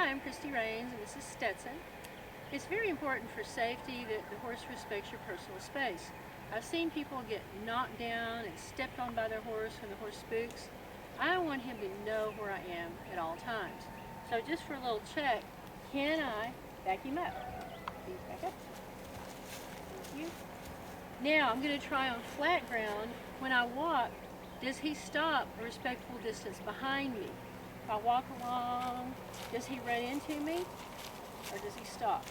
Hi, I'm Christi and this is Stetson. It's very important for safety that the horse respects your personal space. I've seen people get knocked down and stepped on by their horse when the horse spooks. I want him to know where I am at all times. So just for a little check, can I back him up? Please back up. Thank you. Now I'm going to try on flat ground. When I walk, does he stop a respectful distance behind me? If I walk along, does he run into me or does he stop?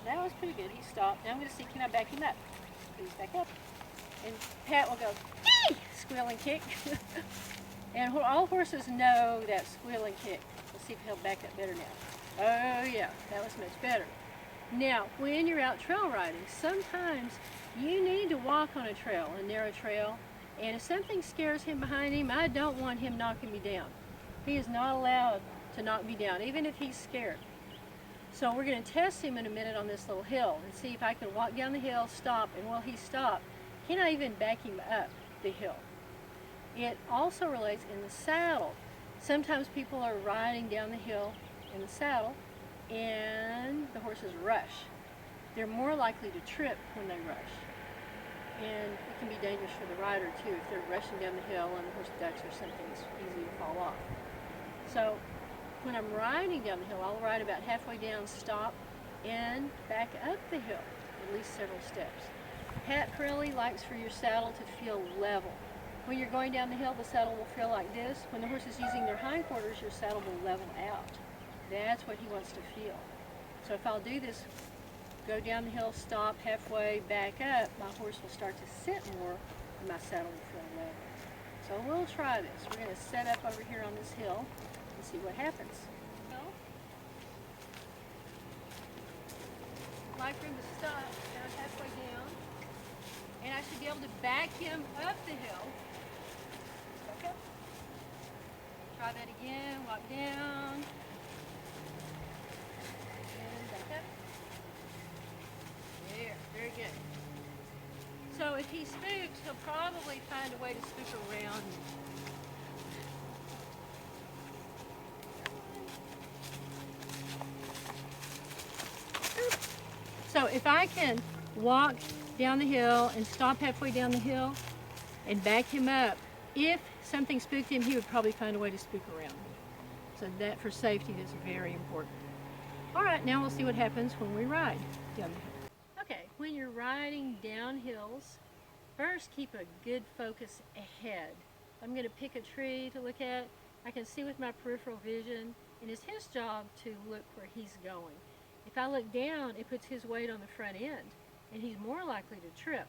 That was pretty good. He stopped. Now I'm going to see, can I back him up? Please back up. And Pat will go, "Ee!" Squeal and kick. And all horses know that squeal and kick. Let's see if he'll back up better now. Oh yeah, that was much better. Now, when you're out trail riding, sometimes you need to walk on a trail, a narrow trail, and if something scares him behind him, I don't want him knocking me down. He is not allowed to knock me down, even if he's scared. So we're going to test him in a minute on this little hill and see if I can walk down the hill, stop, and will he stop? Can I even back him up the hill? It also relates in the saddle. Sometimes people are riding down the hill in the saddle and the horses rush. They're more likely to trip when they rush. And it can be dangerous for the rider too if they're rushing down the hill and the horse ducks or something, it's easy to fall off. So when I'm riding down the hill, I'll ride about halfway down, stop, and back up the hill, at least several steps. Pat really likes for your saddle to feel level. When you're going down the hill, the saddle will feel like this. When the horse is using their hindquarters, your saddle will level out. That's what he wants to feel. So if I'll do this, go down the hill, stop, halfway, back up, my horse will start to sit more and my saddle will feel level. So we'll try this. We're going to set up over here on this hill and see what happens. Like for him to stop, down halfway down, and I should be able to back him up the hill. Back up. Try that again, walk down. Very good. So if he spooks, he'll probably find a way to spook around me. So if I can walk down the hill and stop halfway down the hill and back him up, if something spooked him, he would probably find a way to spook around me. So that for safety is very important. All right, now we'll see what happens when we ride down the hill. Okay, when you're riding down hills, first keep a good focus ahead. I'm going to pick a tree to look at. I can see with my peripheral vision, and it's his job to look where he's going. If I look down, it puts his weight on the front end, and he's more likely to trip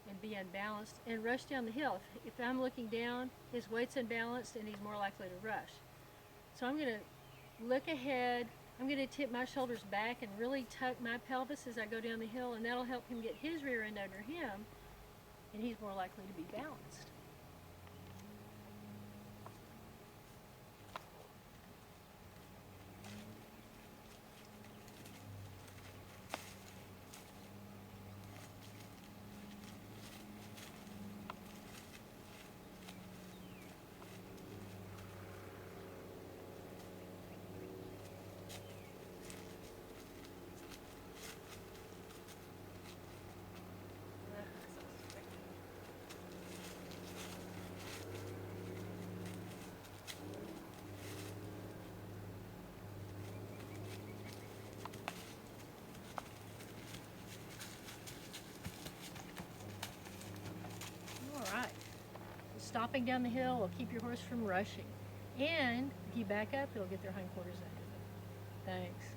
and be unbalanced and rush down the hill. If I'm looking down, his weight's unbalanced, and he's more likely to rush. So I'm going to look ahead. I'm going to tip my shoulders back and really tuck my pelvis as I go down the hill, and that'll help him get his rear end under him, and he's more likely to be balanced. Stopping down the hill will keep your horse from rushing. And if you back up, it'll get their hindquarters under them. Thanks.